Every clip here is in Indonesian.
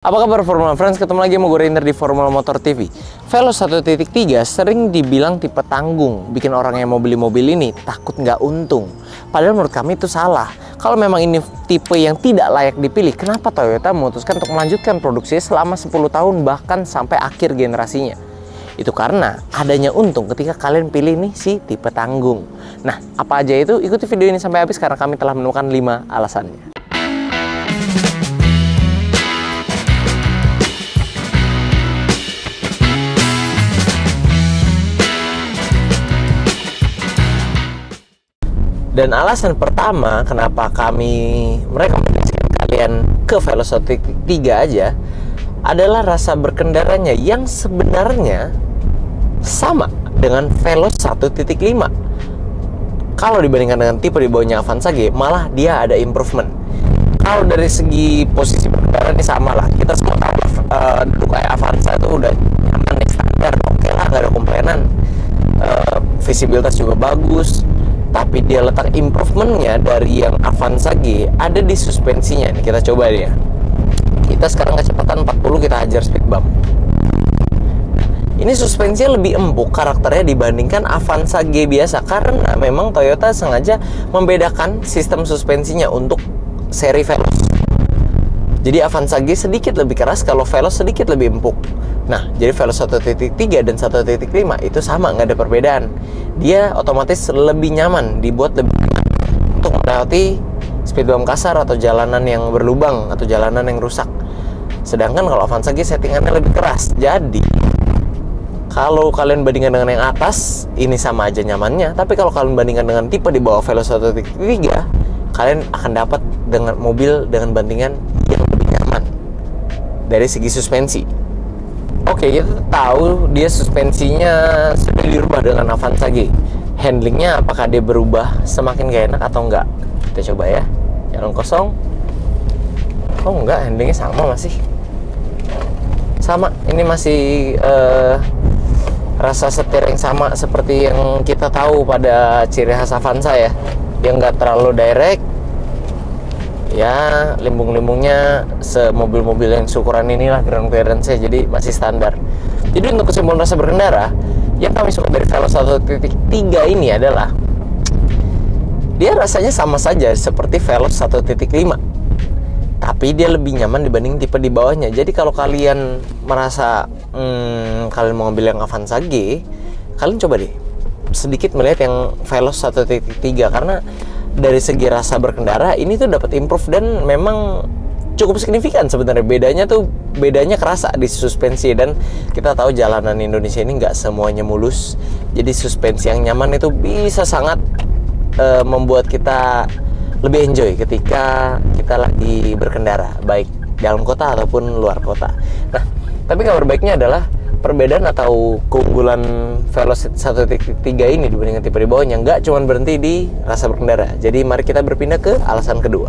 Apa kabar Formula Friends? Ketemu lagi sama gue Rainer di Formula Motor TV. Veloz 1.3 sering dibilang tipe tanggung, bikin orang yang mau beli mobil ini takut nggak untung. Padahal menurut kami itu salah. Kalau memang ini tipe yang tidak layak dipilih, kenapa Toyota memutuskan untuk melanjutkan produksinya selama 10 tahun bahkan sampai akhir generasinya? Itu karena adanya untung ketika kalian pilih nih si tipe tanggung. Nah, apa aja itu? Ikuti video ini sampai habis karena kami telah menemukan 5 alasannya. Dan alasan pertama kenapa kami merekomendasikan kalian ke Veloz 1.3 aja adalah rasa berkendaranya yang sebenarnya sama dengan Veloz 1.5. Kalau dibandingkan dengan tipe di bawahnya Avanza G, malah dia ada improvement. Kalau dari segi posisi berkendara ini sama lah. Kita semua tahu dulu kayak Avanza itu udah nyaman nih, standar, oke lah, nggak ada komplainan. Visibilitas juga bagus. Tapi dia letak improvementnya dari yang Avanza G ada di suspensinya. Nih kita coba dia. Kita sekarang kecepatan 40, kita hajar speed bump. Ini suspensinya lebih empuk karakternya dibandingkan Avanza G biasa, karena memang Toyota sengaja membedakan sistem suspensinya untuk seri Veloz. Jadi Avanza G sedikit lebih keras, kalau Veloz sedikit lebih empuk. Nah, jadi Veloz 1.3 dan 1.5 itu sama, nggak ada perbedaan. Dia otomatis lebih nyaman, dibuat lebih nyaman untuk melewati speed bump kasar atau jalanan yang berlubang atau jalanan yang rusak. Sedangkan kalau Avanza G settingannya lebih keras. Jadi, kalau kalian bandingkan dengan yang atas, ini sama aja nyamannya. Tapi kalau kalian bandingkan dengan tipe di bawah Veloz 1.3, kalian akan dapat dengan mobil dengan bandingan yang lebih nyaman dari segi suspensi. Oke, kita tahu dia suspensinya sudah dirubah dengan Avanza G. Handlingnya apakah dia berubah semakin gak enak atau enggak? Kita coba ya. Jalan kosong. Oh enggak, handlingnya sama masih. Sama, ini masih rasa setir yang sama seperti yang kita tahu pada ciri khas Avanza ya. Yang nggak terlalu direct. Ya, limbung-limbungnya semobil-mobil yang syukuran inilah ground clearance-nya, jadi masih standar. Jadi untuk kesimpulan rasa berkendara, yang kami suka dari Veloz 1.3 ini adalah dia rasanya sama saja seperti Veloz 1.5, tapi dia lebih nyaman dibanding tipe di bawahnya. Jadi kalau kalian merasa kalian mau ngambil yang Avanza G, kalian coba deh sedikit melihat yang Veloz 1.3, karena dari segi rasa berkendara ini tuh dapat improve dan memang cukup signifikan sebenarnya. Bedanya kerasa di suspensi, dan kita tahu jalanan Indonesia ini nggak semuanya mulus. Jadi suspensi yang nyaman itu bisa sangat membuat kita lebih enjoy ketika kita lagi berkendara, baik dalam kota ataupun luar kota. Nah, tapi kabar baiknya adalah perbedaan atau keunggulan Veloz 1.3 ini dibandingkan tipe di bawahnya nggak cuma berhenti di rasa berkendara. Jadi mari kita berpindah ke alasan kedua.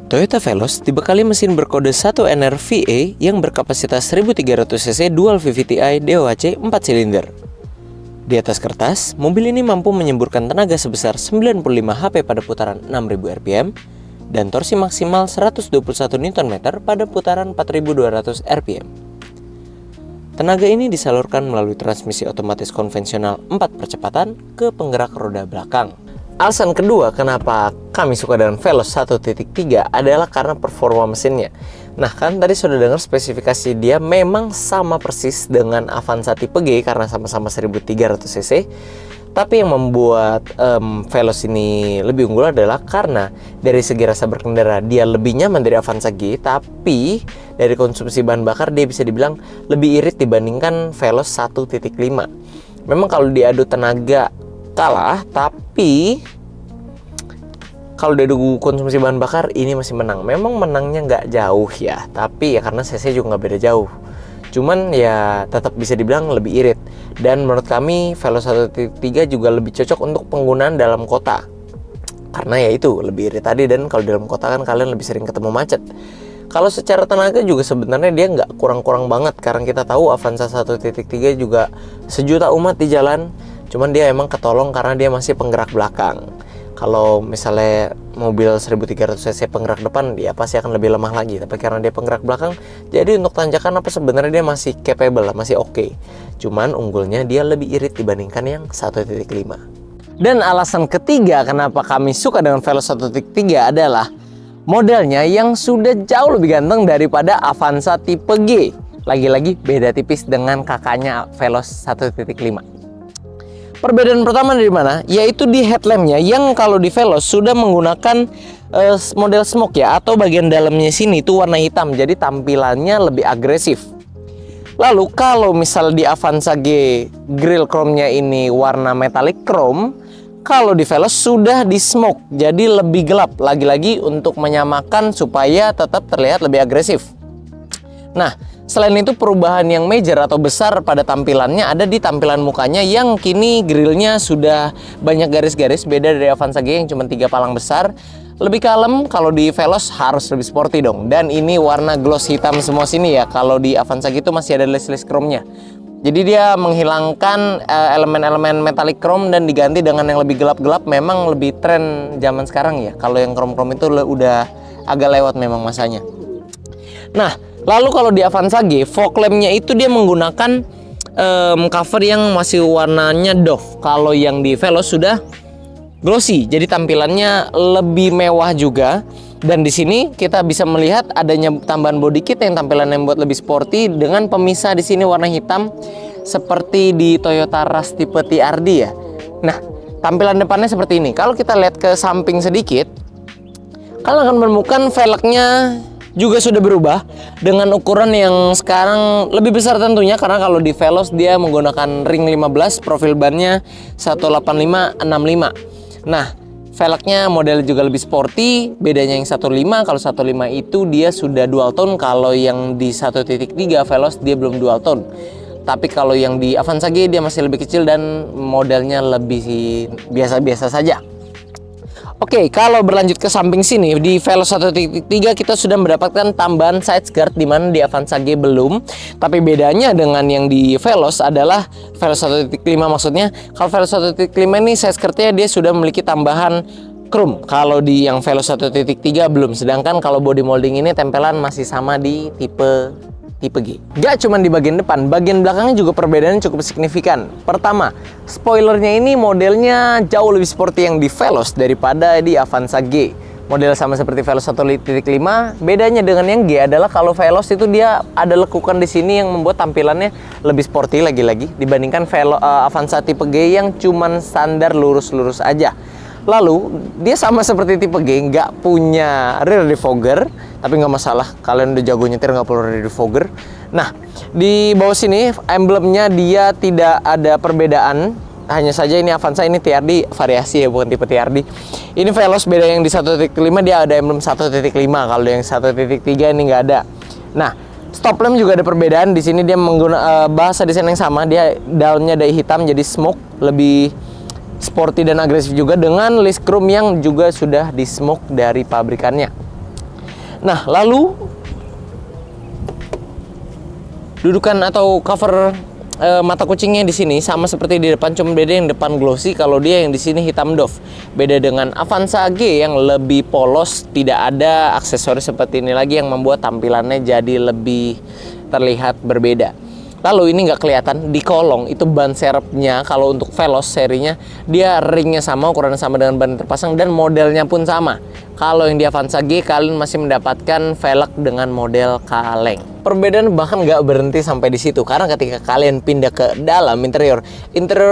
Toyota Veloz dibekali mesin berkode 1NR VA yang berkapasitas 1300 cc dual VVTi DOHC 4 silinder. Di atas kertas, mobil ini mampu menyemburkan tenaga sebesar 95 HP pada putaran 6000 rpm dan torsi maksimal 121 Nm pada putaran 4200 rpm. Tenaga ini disalurkan melalui transmisi otomatis konvensional 4 percepatan ke penggerak roda belakang. Alasan kedua kenapa kami suka dengan Veloz 1.3 adalah karena performa mesinnya. Nah, kan tadi sudah dengar spesifikasi dia memang sama persis dengan Avanza tipe G karena sama-sama 1300 cc. Tapi yang membuat Veloz ini lebih unggul adalah karena dari segi rasa berkendara dia lebih nyaman dari Avanza G, tapi dari konsumsi bahan bakar dia bisa dibilang lebih irit dibandingkan Veloz 1.5. Memang kalau diadu tenaga kalah, tapi kalau diadu konsumsi bahan bakar ini masih menang. Memang menangnya nggak jauh ya, tapi ya karena cc juga nggak beda jauh. Cuman ya tetap bisa dibilang lebih irit. Dan menurut kami Veloz 1.3 juga lebih cocok untuk penggunaan dalam kota, karena ya itu lebih irit tadi, dan kalau dalam kota kan kalian lebih sering ketemu macet. Kalau secara tenaga juga sebenarnya dia nggak kurang-kurang banget, karena kita tahu Avanza 1.3 juga sejuta umat di jalan. Cuman dia emang ketolong karena dia masih penggerak belakang. Kalau misalnya mobil 1300 cc penggerak depan, dia pasti akan lebih lemah lagi. Tapi karena dia penggerak belakang, jadi untuk tanjakan apa sebenarnya dia masih capable lah, masih oke. Cuman unggulnya dia lebih irit dibandingkan yang 1.5. Dan alasan ketiga kenapa kami suka dengan Veloz 1.3 adalah modelnya yang sudah jauh lebih ganteng daripada Avanza tipe G. Lagi-lagi beda tipis dengan kakaknya Veloz 1.5. Perbedaan pertama dari mana? Yaitu di headlampnya yang kalau di Veloz sudah menggunakan model smoke ya, atau bagian dalamnya sini itu warna hitam, jadi tampilannya lebih agresif. Lalu kalau misal di Avanza G grill chrome-nya ini warna metallic chrome, kalau di Veloz sudah di smoke, jadi lebih gelap. Lagi-lagi untuk menyamakan supaya tetap terlihat lebih agresif. Nah, selain itu perubahan yang major atau besar pada tampilannya ada di tampilan mukanya yang kini grillnya sudah banyak garis-garis, beda dari Avanza G yang cuma 3 palang besar. Lebih kalem, kalau di Veloz harus lebih sporty dong. Dan ini warna gloss hitam semua sini ya. Kalau di Avanza G itu masih ada list-list chrome-nya. Jadi dia menghilangkan elemen-elemen metallic chrome dan diganti dengan yang lebih gelap-gelap. Memang lebih tren zaman sekarang ya. Kalau yang chrome-chrome itu udah agak lewat memang masanya. Nah, lalu kalau di Avanza G, fog lamp-nya itu dia menggunakan cover yang masih warnanya doff. Kalau yang di Veloz sudah glossy, jadi tampilannya lebih mewah juga. Dan di sini kita bisa melihat adanya tambahan body kit yang tampilannya buat lebih sporty dengan pemisah di sini warna hitam seperti di Toyota Rush tipe TRD ya. Nah, tampilan depannya seperti ini. Kalau kita lihat ke samping sedikit, kalian akan menemukan velgnya juga sudah berubah dengan ukuran yang sekarang lebih besar tentunya, karena kalau di Veloz dia menggunakan ring 15, profil bannya 185/65. Nah, velgnya model juga lebih sporty, bedanya yang 1.5, kalau 1.5 itu dia sudah dual tone, kalau yang di 1.3 Veloz dia belum dual tone. Tapi kalau yang di Avanza G dia masih lebih kecil dan modelnya lebih biasa-biasa saja. Oke, kalau berlanjut ke samping sini di Veloz 1.3 kita sudah mendapatkan tambahan side skirt, di mana di Avanza G belum. Tapi bedanya dengan yang di Veloz adalah Veloz 1.5 maksudnya. Kalau Veloz 1.5 ini side skirtnya dia sudah memiliki tambahan chrome. Kalau di yang Veloz 1.3 belum. Sedangkan kalau body molding ini tempelan masih sama di tipe G. Gak cuma di bagian depan, bagian belakangnya juga perbedaannya cukup signifikan. Pertama, spoilernya ini modelnya jauh lebih sporty yang di Veloz daripada di Avanza G. Model sama seperti Veloz 1.5, bedanya dengan yang G adalah kalau Veloz itu dia ada lekukan di sini yang membuat tampilannya lebih sporty lagi-lagi dibandingkan Avanza tipe G yang cuman standar lurus-lurus aja. Lalu dia sama seperti tipe G, nggak punya rear defogger, tapi nggak masalah, kalian udah jago nyetir nggak perlu rear defogger. Nah, di bawah sini emblemnya dia tidak ada perbedaan, hanya saja ini Avanza, ini TRD variasi ya, bukan tipe TRD. Ini Veloz beda, yang di 1.5 dia ada emblem 1.5, kalau yang 1.3 ini nggak ada. Nah, stop lamp juga ada perbedaan. Di sini dia menggunakan bahasa desain yang sama, dia dialnya dari hitam jadi smoke, lebih sporty dan agresif juga dengan list chrome yang juga sudah di smoke dari pabrikannya. Nah, lalu dudukan atau cover mata kucingnya di sini sama seperti di depan, cuma beda yang depan glossy, kalau dia yang di sini hitam doff. Beda dengan Avanza G yang lebih polos, tidak ada aksesoris seperti ini lagi yang membuat tampilannya jadi lebih terlihat berbeda. Lalu ini nggak kelihatan di kolong itu ban serepnya. Kalau untuk Veloz serinya dia ringnya sama, ukurannya sama dengan ban terpasang dan modelnya pun sama. Kalau yang di Avanza G kalian masih mendapatkan velg dengan model kaleng. Perbedaan bahkan nggak berhenti sampai di situ, karena ketika kalian pindah ke dalam interior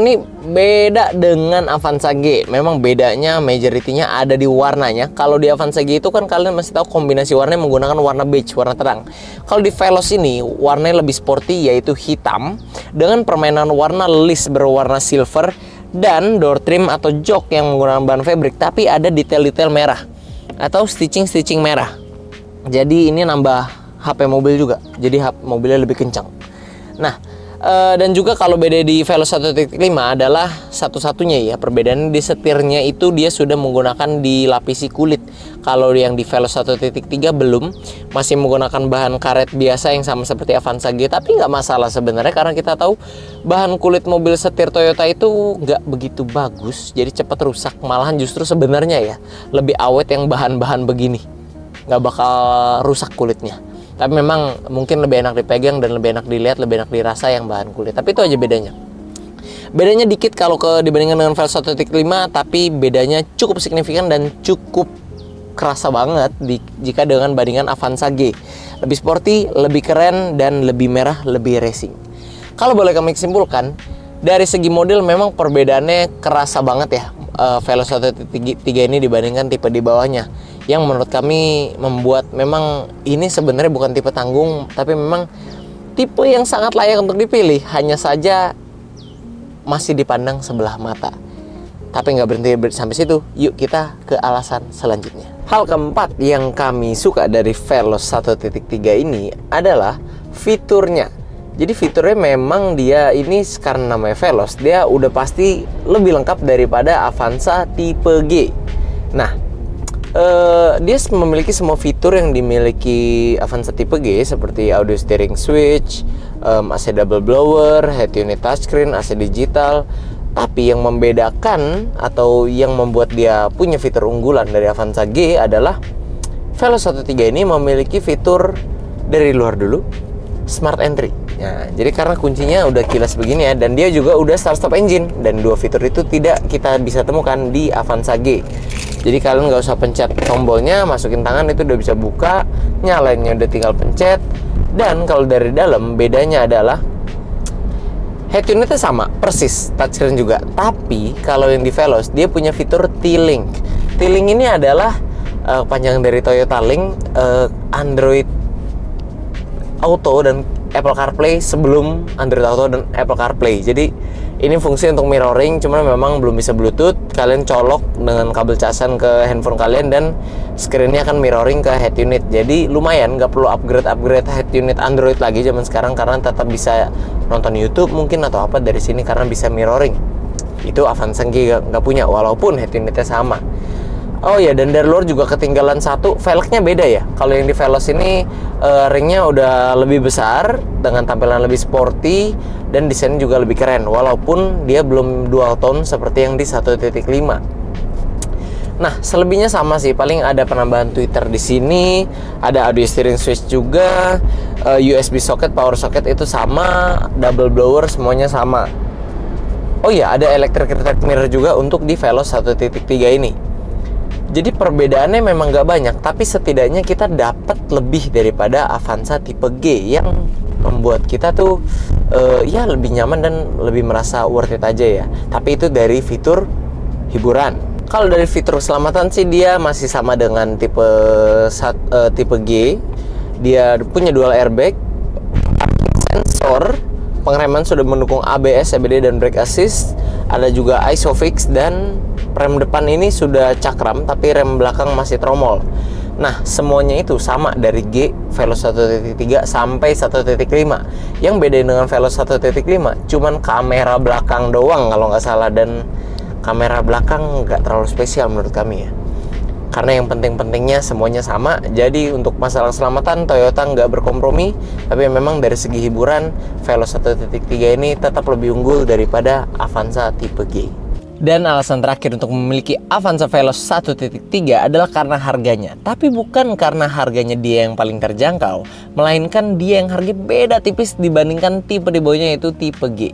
ini beda dengan Avanza G. Memang bedanya majoritinya ada di warnanya. Kalau di Avanza G itu kan kalian masih tahu kombinasi warnanya menggunakan warna beige, warna terang. Kalau di Veloz ini warnanya lebih sporty, yaitu hitam dengan permainan warna list berwarna silver dan door trim atau jok yang menggunakan bahan fabric tapi ada detail-detail merah atau stitching merah. Jadi ini nambah HP mobil juga, jadi mobilnya lebih kencang. Nah, Dan juga kalau beda di Veloz 1.5 adalah satu-satunya ya perbedaannya di setirnya itu dia sudah menggunakan dilapisi kulit. Kalau yang di Veloz 1.3 belum, masih menggunakan bahan karet biasa yang sama seperti Avanza G. Tapi nggak masalah sebenarnya karena kita tahu bahan kulit mobil setir Toyota itu nggak begitu bagus, jadi cepat rusak. Malahan justru sebenarnya ya lebih awet yang bahan-bahan begini, nggak bakal rusak kulitnya. Tapi memang mungkin lebih enak dipegang dan lebih enak dilihat, lebih enak dirasa yang bahan kulit. Tapi itu aja bedanya. Bedanya dikit kalau dibandingkan dengan Veloz 1.5, tapi bedanya cukup signifikan dan cukup kerasa banget jika dengan bandingan Avanza G. Lebih sporty, lebih keren, dan lebih merah, lebih racing. Kalau boleh kami simpulkan, dari segi model memang perbedaannya kerasa banget ya. Veloz 1.3 ini dibandingkan tipe di bawahnya, yang menurut kami membuat memang ini sebenarnya bukan tipe tanggung, tapi memang tipe yang sangat layak untuk dipilih. Hanya saja masih dipandang sebelah mata. Tapi nggak berhenti sampai situ. Yuk kita ke alasan selanjutnya. Hal keempat yang kami suka dari Veloz 1.3 ini adalah fiturnya. Jadi fiturnya memang dia ini karena namanya Veloz, dia udah pasti lebih lengkap daripada Avanza tipe G. Nah, dia memiliki semua fitur yang dimiliki Avanza tipe G seperti audio steering switch, AC double blower, head unit touchscreen, AC digital. Tapi yang membedakan atau yang membuat dia punya fitur unggulan dari Avanza G adalah Veloz 1.3 ini memiliki fitur dari luar dulu, Smart Entry. Nah, jadi karena kuncinya udah kilas begini ya, dan dia juga udah start stop engine, dan dua fitur itu tidak kita bisa temukan di Avanza G. Jadi kalian nggak usah pencet tombolnya, masukin tangan itu udah bisa buka, nyalainnya udah tinggal pencet. Dan kalau dari dalam bedanya adalah head unitnya sama, persis, touchscreen juga. Tapi kalau yang di Veloz dia punya fitur T-Link. T-Link ini adalah panjang dari Toyota Link, Android Auto dan Apple CarPlay sebelum Android Auto dan Apple CarPlay. Jadi ini fungsi untuk mirroring, cuman memang belum bisa Bluetooth. Kalian colok dengan kabel casan ke handphone kalian dan screennya akan mirroring ke head unit. Jadi lumayan, nggak perlu upgrade head unit Android lagi zaman sekarang, karena tetap bisa nonton YouTube mungkin atau apa dari sini karena bisa mirroring. Itu Avanza G nggak punya, walaupun head unitnya sama. Oh ya, dan dari luar juga ketinggalan satu, velgnya beda ya. Kalau yang di Veloz ini ringnya udah lebih besar dengan tampilan lebih sporty dan desainnya juga lebih keren, walaupun dia belum dual tone seperti yang di 1.5. Nah, selebihnya sama sih, paling ada penambahan tweeter di sini, ada audio steering switch juga, USB socket, power socket itu sama, double blower semuanya sama. Oh iya, ada electric rear mirror juga untuk di Veloz 1.3 ini. Jadi perbedaannya memang nggak banyak, tapi setidaknya kita dapat lebih daripada Avanza tipe G yang membuat kita tuh ya lebih nyaman dan lebih merasa worth it aja ya. Tapi itu dari fitur hiburan. Kalau dari fitur keselamatan sih dia masih sama dengan tipe G. Dia punya dual airbag, sensor, pengereman sudah mendukung ABS, CBD dan brake assist. Ada juga ISOFIX dan rem depan ini sudah cakram, tapi rem belakang masih tromol. Nah, semuanya itu sama dari G, Veloz 1.3 sampai 1.5. Yang beda dengan Veloz 1.5 cuman kamera belakang doang kalau nggak salah, dan kamera belakang nggak terlalu spesial menurut kami ya. Karena yang penting-pentingnya semuanya sama. Jadi untuk masalah keselamatan Toyota nggak berkompromi, tapi memang dari segi hiburan Veloz 1.3 ini tetap lebih unggul daripada Avanza tipe G. Dan alasan terakhir untuk memiliki Avanza Veloz 1.3 adalah karena harganya. Tapi bukan karena harganya dia yang paling terjangkau, melainkan dia yang harga beda tipis dibandingkan tipe di bawahnya, yaitu tipe G.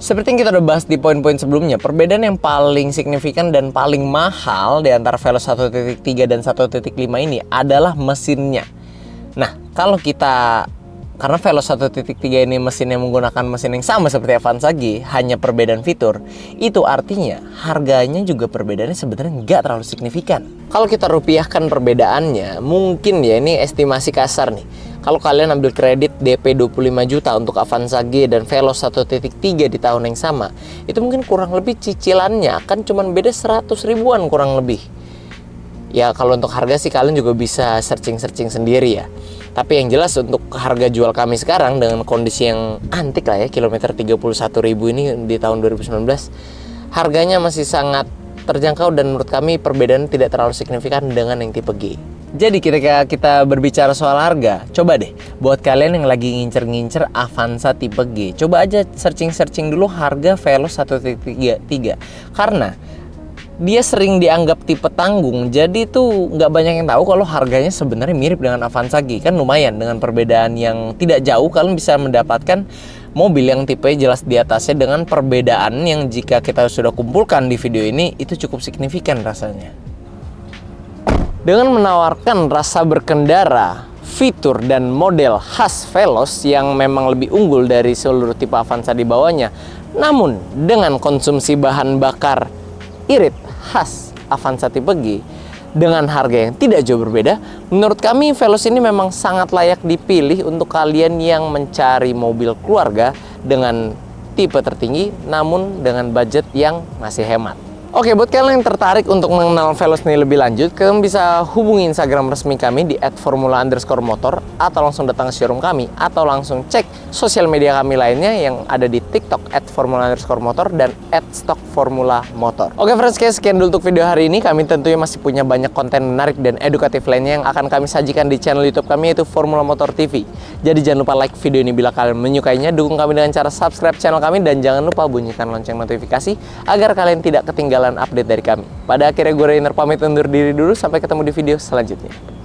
Seperti yang kita udah bahas di poin-poin sebelumnya, perbedaan yang paling signifikan dan paling mahal di antara Veloz 1.3 dan 1.5 ini adalah mesinnya. Nah, kalau kita, karena Veloz 1.3 ini mesinnya menggunakan mesin yang sama seperti Avanza G, hanya perbedaan fitur, itu artinya harganya juga perbedaannya sebenarnya nggak terlalu signifikan. Kalau kita rupiahkan perbedaannya, mungkin ya ini estimasi kasar nih. Kalau kalian ambil kredit DP 25 juta untuk Avanza G dan Veloz 1.3 di tahun yang sama, itu mungkin kurang lebih cicilannya kan cuma beda 100 ribuan kurang lebih. Ya kalau untuk harga sih kalian juga bisa searching-searching sendiri ya. Tapi yang jelas untuk harga jual kami sekarang dengan kondisi yang antik lah ya, kilometer 31.000 ini di tahun 2019, harganya masih sangat terjangkau dan menurut kami perbedaan tidak terlalu signifikan dengan yang tipe G. Jadi ketika kita berbicara soal harga, coba deh buat kalian yang lagi ngincer-ngincer Avanza tipe G, coba aja searching-searching dulu harga Veloz 1.3. Karena dia sering dianggap tipe tanggung, jadi tuh nggak banyak yang tahu kalau harganya sebenarnya mirip dengan Avanza G. Kan lumayan, dengan perbedaan yang tidak jauh kalian bisa mendapatkan mobil yang tipe jelas di atasnya dengan perbedaan yang jika kita sudah kumpulkan di video ini itu cukup signifikan rasanya. Dengan menawarkan rasa berkendara, fitur dan model khas Veloz yang memang lebih unggul dari seluruh tipe Avanza di bawahnya, namun dengan konsumsi bahan bakar irit khas Avanza tipe G dengan harga yang tidak jauh berbeda, menurut kami Veloz ini memang sangat layak dipilih untuk kalian yang mencari mobil keluarga dengan tipe tertinggi namun dengan budget yang masih hemat. Oke, buat kalian yang tertarik untuk mengenal Veloz ini lebih lanjut, kalian bisa hubungi Instagram resmi kami di @formula_motor atau langsung datang ke showroom kami atau langsung cek sosial media kami lainnya yang ada di TikTok @formula_motor dan @stockformulamotor. Oke friends, sekian dulu untuk video hari ini. Kami tentunya masih punya banyak konten menarik dan edukatif lainnya yang akan kami sajikan di channel YouTube kami yaitu Formula Motor TV. Jadi jangan lupa like video ini bila kalian menyukainya, dukung kami dengan cara subscribe channel kami dan jangan lupa bunyikan lonceng notifikasi agar kalian tidak ketinggalan update dari kami. Pada akhirnya gue Rainer pamit undur diri dulu, sampai ketemu di video selanjutnya.